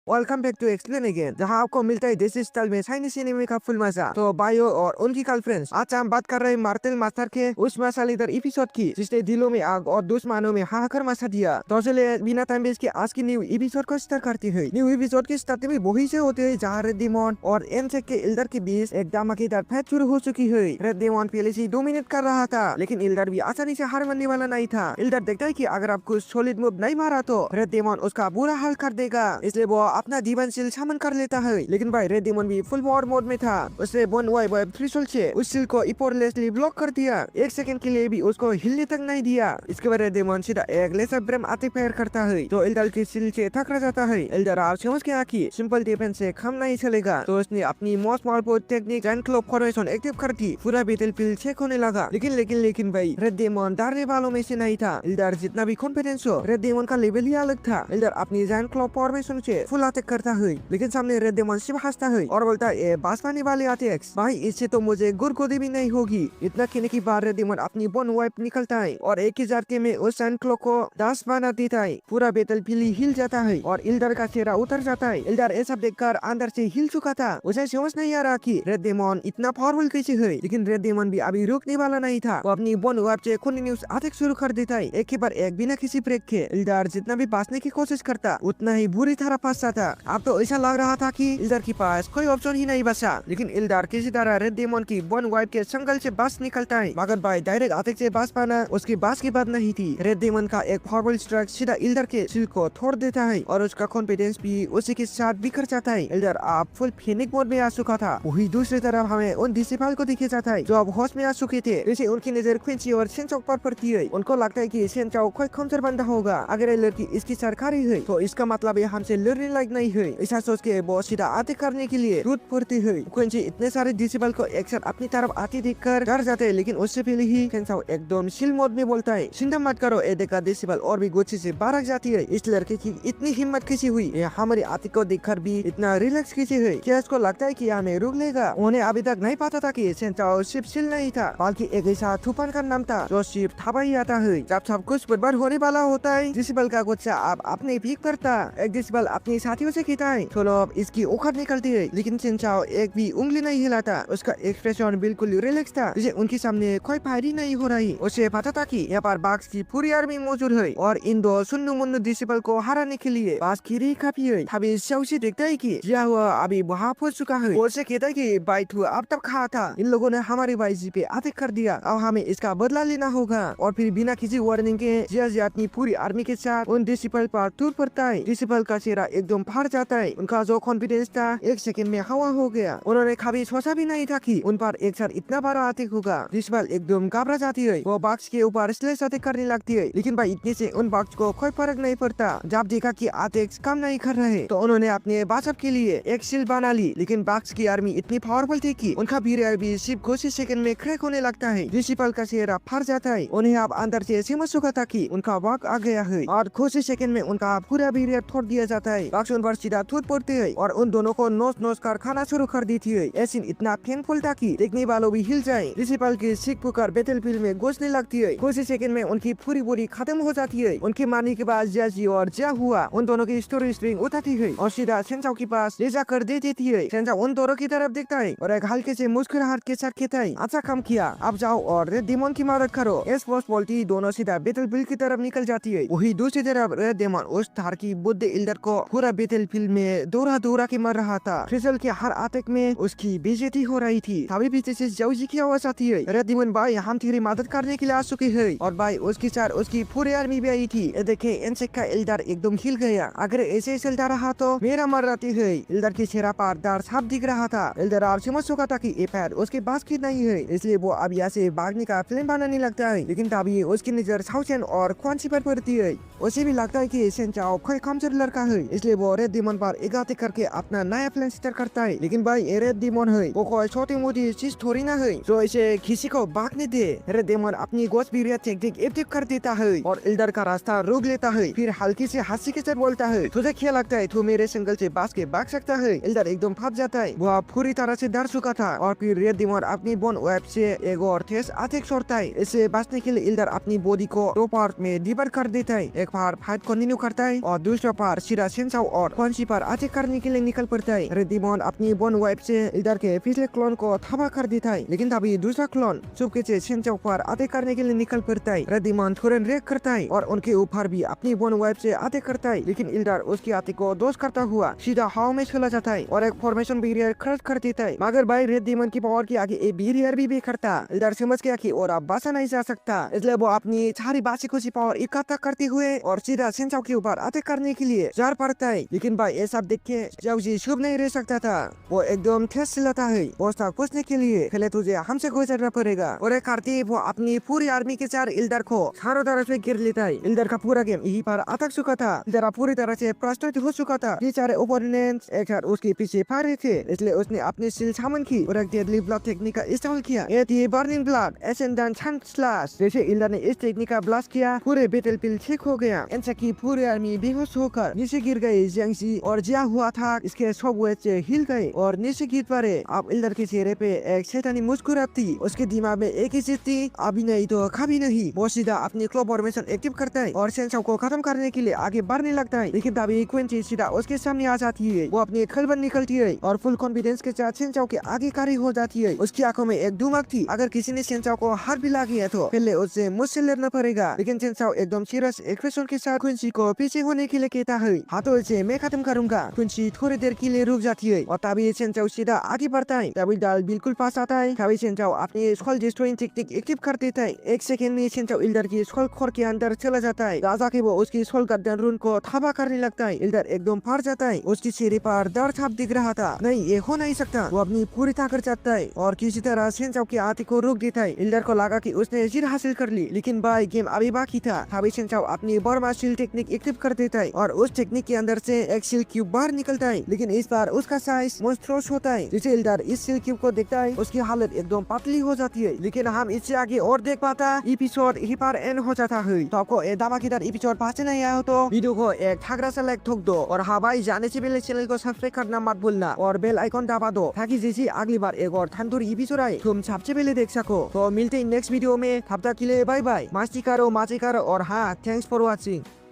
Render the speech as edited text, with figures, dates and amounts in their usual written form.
Welcome back to explain again, जहां आपको मिलता है देसी स्टाइल में चाइनीज सिनेमा का फुल मजा। तो बायो और उनकी गर्लफ्रेंड्स, आज हम बात कर रहे हैं मार्टेल मास्टर के उस मसालेदार एपिसोड की जिसने दिलों में आग और दुश्मनों में हाहाकार मचा दिया। तो चलिए बिना टाइम वेस्ट के आज की न्यू एपिसोड को स्टार्ट करते हैं। न्यू एपिसोड के स्टार्ट में वही से होते हैं जहाँ रेड डेमन और एनसेक के एल्डर के बीच एक धमाकेदार फाइट शुरू हो चुकी है। रेड डेमन पहले से डोमिनेट कर रहा था, लेकिन एल्डर भी आसानी से हार मानने वाला नहीं था। एल्डर देखता है कि अगर आप कुछ सॉलिड मूव नहीं मारा तो रेड डेमन उसका बुरा हाल कर देगा, इसलिए वो अपना जीवन शील सामन कर लेता है। लेकिन भाई रेड डेमन भी फुल वॉर मोड में था। उसने वन वाई वाई थ्रिशोल्ड से उस शील को इफोर्टलेसली ब्लॉक कर दिया। एक सेकंड के लिए भी उसको हिलने तक नहीं दिया। इसके बाद रेड डेमन सीधा एक लेजर ब्रेम अटैक फायर करता है तो एल्डर की शील से टकरा जाता है। एल्डर आप समझ गया कि सिंपल डिफेंस से काम नहीं चलेगा, तो उसने अपनी most powerful technique and Clove formation active कर दी। पूरा बैटलफील्ड चेक होने लगा। लेकिन भाई रेड डेमन डरने वालों में से नहीं था। एल्डर जितना भी कॉन्फिडेंस हो, रेड डेमन का लेवल ही अलग था। एल्डर अपनी जैंट क्लोब फॉर्मेशन से फुल अटैक करता है, लेकिन सामने रेड डेमन सिर्फ हंसता है और बोलता है ये बस पाने वाले अटैक्स, भाई इससे तो मुझे गुरगोदी भी नहीं होगी। इतना कहने के बाद रेड डेमन अपनी बोन वाइप निकलता है और एक ही झटके में उस जैंट क्लोब को 10 बना देता है। पूरा बैटलफील्ड हिल जाता है और एल्डर का चेहरा उतर जाता है। एल्डर ये सब देखकर अंदर से हिल चुका था। उसे समझ नहीं आ रहा कि रेड डेमन इतना पावरफुल कैसे है, लेकिन रेड डेमन भी अभी रुकने वाला नहीं था। वो अपनी बोन वाइप से कंटिन्यूअस अटैक शुरू कर देता है, एक के बाद एक बिना किसी ब्रेक के। एल्डर जितना भी बचने की कोशिश करता उतना ही बुरी तरह फंसता था। अब तो ऐसा लग रहा था कि एल्डर के पास कोई ऑप्शन ही नहीं बचा। लेकिन एल्डर किसी तरह रेड डेमन की बोन वाइप के संगल से बच निकलता है, मगर भाई डायरेक्ट अटैक से बच पाना उसकी बस की बात नहीं थी। रेड डेमन का एक पावरफुल स्ट्राइक सीधा एल्डर के सिर को तोड़ देता है और उसका कॉन्फिडेंस भी उसी के साथ बिखर जाता है। एल्डर आप फुल पैनिक मोड में आ चुका था। वही दूसरी तरफ हमें उन डिसिपल को दिखे जाता है जो अब होश में आ चुके थे। जैसे उनकी नजर क्विंची और सेंचाओ पर पड़ती है। उनको लगता है कि सेंचाओ कोई कमजोर बंदा होगा। अगर ये लड़की इसकी सरकारी है तो इसका मतलब ये हमसे लड़ने लायक नहीं है। ऐसा सोच के वो सीधा अटैक करने के लिए टूट पड़ती है। क्विंची इतने सारे डिसिपल को एक साथ अपनी तरफ आते देखकर डर जाते हैं, लेकिन उससे पहले ही सेंचाओ एकदम चिल मोड में बोलता है, चिंता मत करो। ये देखा डिसिपल और भी गुस्से से भड़क जाती है। इस लड़के की इतनी हिम्मत कैसी हुई, ये हमारे अटैक को देखकर भी इतना रिलैक्स कैसे है। क्या इसको लगता है कि हमें रोक लेगा? उन्हें अभी तक नहीं पता था कि सेंचाओ सिर्फ चिल नहीं था, बल्कि एक ऐसा तूफान का नाम था जो सिर्फ थपा ही आता है जब सब कुछ बर्बाद होने वाला होता है। डिसिपल का गुस्सा अब अपने पीक पर था। एक डिसिपल अपने साथियों से कहता है चलो अब इसकी औकात निकलती है, लेकिन सेंचाओ एक भी उंगली नहीं हिलाता। उसका एक्सप्रेशन बिल्कुल रिलैक्स था, जैसे उनके सामने कोई फायरिंग नहीं हो रही। उसे पता था कि यहाँ पर बाक्स की पूरी आर्मी मौजूद है और इन दो सुन्नु मुन्नु डिसिपल को हराने के लिए बाक्स की ही काफी है। तभी से देखता है कि यह हुआ अभी वहाँ पहुंच चुका है। उसे कहता है कि भाई तू अब तक कहा था, इन लोगों ने हमारे भाई जी पे अटैक कर दिया, अब हमें इसका बदला लेना होगा। और फिर बिना किसी वार्निंग के जिया अपनी पूरी आर्मी के साथ उन डिसिपल पर टूट पड़ता है। डिसिपल का चेहरा एकदम फाड़ जाता है। उनका जो कॉन्फिडेंस था एक सेकंड में हवा हो गया। उन्होंने कभी सोचा भी नहीं था कि उन पर एक साथ इतना बड़ा अटैक होगा। डिसिपल एकदम घबरा जाती है। वो बॉक्स के ऊपर स्लैश अटैक करने लगती है, लेकिन भाई इतने से उन बॉक्स को कोई फर्क नहीं पड़ता। जब देखा कि अटैक काम नहीं कर रहे तो उन्होंने अपने बचाव के लिए एक शील्ड बना ली। लेकिन बॉक्स की आर्मी इतनी पावरफुल थी कि उनका वीर भी सिर्फ कुछ ही सेकंड में क्रैक होने लगता है। डिसिपल का चेहरा फट जाता है। उन्हें अब अंदर से समझ चुका था कि उनका वक्त आ गया है और कुछ ही सेकंड में उनका पूरा वीर तोड़ दिया जाता है। बॉक्स उन पर सीधा टूट पड़ते है और उन दोनों को नोच कर खाना शुरू कर देती है। ये सीन इतना पेनफुल था कि देखने वालों भी हिल जाए। डिसिपल की सीख पुकार बैटलफील्ड में घुसने लगती है। कुछ ही सेकंड में उनकी पूरी बॉडी खत्म हो जाती है। उनके मारने के बाद जियाजी और जिया हुआ उन दोनों की स्टोरी स्ट्रिंग उठाती है और सीधा सेंचाओ के पास ले जाकर दे देती है। सेंचाओ उन दोनों की तरफ देखता है और एक हल्के से मुस्कुराहट के साथ कहता है, अच्छा काम किया, अब जाओ और रेड डेमन की मदद करो। इस पोस्ट बोलती दोनों सीधा बैटलफील्ड की तरफ निकल जाती है। वही दूसरी तरफ रेड डेमन उस थार की बुद्ध एल्डर को पूरा बैटलफील्ड में दौड़ा के मर रहा था। क्रिसल के हर अटैक में उसकी बेइज्जती हो रही थी। तभी पीछे से जाओजी की आवाज आती है, रेड डेमन भाई हम तेरी मदद करने के लिए आ चुके हैं। और भाई उसके साथ उसकी पूरी आर्मी भी आई थी। देखे एनसेक का एल्डर एकदम हिल गया। अगर ऐसे चलता रहा तो मेरा मर जाती है। एल्डर के चेहरा पर डर साफ दिख रहा था। एल्डर आप समझ चुका था कि ये पैर उसके पास की नहीं है, इसलिए वो अब यहाँ से भागने का प्लान बनाने लगता है। लेकिन तभी उसकी नजर साउचेन और क्वांची पर पड़ती है। उसे भी लगता है कि सेंचाओ कोई कमजोर लड़का है, इसलिए वो रेड डेमन पर एकाते करके अपना नया प्लान स्टार्ट करता है। लेकिन भाई ये रेड डेमन है, वो कोई छोटी मोटी चीज थोड़ी ना है जो इसे किसी को भागने दे। रेड डेमन अपनी गोस्ट वीरिया टेक्निक एक्टिव कर देता है और एल्डर का रास्ता रोक लेता है। फिर हल्की से हंसी के साथ बोलता है, तुझे क्या लगता है तू मेरे संगल से बच के भाग सकता है? एल्डर एकदम फंस जाता है। वो पूरी तरह से डर चुका था और फिर रेड डेमन अपनी बोन वेब से एक और तेज अटैक छोड़ता है। इससे बचने के लिए एल्डर अपनी बॉडी को दो पार्ट में डिवाइड कर देता है। एक बार फाइट कंटिन्यू करता है और दूसरा पार्ट सीधा सेंचाओ और क्वांची पर अटैक करने के लिए निकल पड़ता है। रेडिमन अपनी बोन वाइफ से इल्डर के पिछले क्लोन को तबाह कर देता है, लेकिन तभी दूसरा क्लोन चुपके से सेंचाओ पर अटैक करने के लिए निकल पड़ता है। रेडिमन तुरंत रिएक्ट करता है और उनके ऊपर भी अपनी बोन वाइफ से अटैक करता है, लेकिन इल्डर उसकी अटैक को दोष करता हुआ सीधा हवा में चला जाता है और एक फॉर्मेशन बैरियर खर्च कर देता है। मगर भाई रेडिमन की पावर के आगे एक बैरियर भी बेखरता। इल्डर समझ गया कि और अब बचा नहीं जा सकता, इसलिए वो अपनी सारी बासी खुशी पावर इकट्ठा करते हुए और सीधा सेंचाओ के ऊपर अटैक करने के लिए जा पड़ता है। लेकिन भाई ये सब देख के जाओजी शुभ नहीं रह सकता था। वो एकदम ठेस चिल्लाता है, बॉस तक पूछने के लिए पहले तुझे हमसे गुजरना पड़ेगा। और एक करते वो अपनी पूरी आर्मी के साथ इल्डर को चारों तरफ से घेर लेता है। इल्डर का पूरा गेम यहीं पर अटक चुका था। इल्डर पूरी तरह से फ्रस्ट्रेट हो चुका था। बेचारे ओपोनेंट्स एक साथ उसके पीछे पड़ रहे थे, इसलिए उसने अपनी स्किल सामन की और एक डेडली ब्लॉक टेक्निक का इस्तेमाल किया। ये थी बर्निंग ब्लड एसेंडेंट सन स्लैश। जैसे इल्डर ने इस टेक्निक का ब्लास्ट किया, पूरे बैटलफील्ड ठीक हो गया। इनसे की पूरी आर्मी बेहोश होकर नीचे गिर गई। जियांगजी और जिया हुआ था इसके सब वेट से हिल गए और नीचे गिर पड़े। अब इल्डर के चेहरे पे एक शैतानी मुस्कुराहट थी। उसके दिमाग में एक ही चीज थी, अभी नहीं तो कभी नहीं। वो सीधा अपनी क्लो फॉर्मेशन एक्टिव करता है और सेंचाओ को खत्म करने के लिए आगे बढ़ने लगता है। लेकिन तभी क्विंची सीधा उसके सामने आ जाती है। वो अपनी खलबन निकलती है और फुल कॉन्फिडेंस के साथ सेंचाओ के आगे खड़ी हो जाती है। उसकी आंखों में एक धुमक थी, अगर किसी ने सेंचाओ को हाथ भी लगी है तो पहले उससे मुझसे लड़ना पड़ेगा। लेकिन सेंचाओ एकदम सीरियस एक्सप्रेशन के साथ क्विंची को पीछे होने के लिए कहता है, हाथों से मैं खत्म करूंगा। क्विंची थोड़ी देर के लिए रुक जाती है और तभी सेंचाओ सीधा आगे बढ़ता है। तभी डाल बिल्कुल पास आता है। तभी सेंचाओ अपनी स्कल डिस्ट्रॉइंग टेक्निक एक्टिव कर देता है। एक सेकंड में सेंचाओ इल्डर की स्कल खोर के अंदर चला जाता है। राजा के वो उसकी स्कल गर्दन रून को तबाह करने लगता है। इल्डर एकदम फट जाता है। उसकी चेहरे पर दर्द छाप दिख रहा था। नहीं, ये हो नहीं सकता। वो अपनी पूरी ताकत चाहता है और किसी तरह सेंचाओ की आती को रोक देता है। इल्डर को लगा कि उसने जीत हासिल कर ली, लेकिन भाई गेम अभी बाकी था। तभी सेंचाओ अपनी बर्मा शील्ड टेक्निक एक्टिव कर देता है और उस टेक्निक के अंदर से एक शील्ड क्यूब बाहर निकलता है। लेकिन इस बार उसका साइज मोन्स्ट्रोस होता है। जैसे इल्डर इस शील्ड क्यूब को देखता है, उसकी हालत एकदम पतली हो जाती है। लेकिन हम इससे आगे और देख पाता एपिसोड यहीं पर एंड हो जाता है। तो आपको ये धमाकेदार एपिसोड पसंद नहीं आया हो तो वीडियो को एक ठगरा सा लाइक ठोक दो और हाँ भाई, जाने से पहले चैनल को सब्सक्राइब करना मत भूलना और बेल आइकन दबा दो, ताकि जैसे अगली बार एक और थंडूर एपिसोड आए तुम सबसे पहले देख सको। तो मिलते हैं नेक्स्ट वीडियो में, तब तक के लिए बाय बाय। मस्ती करो, मजे करो और हाँ, थैंक्स फॉर वॉचिंग।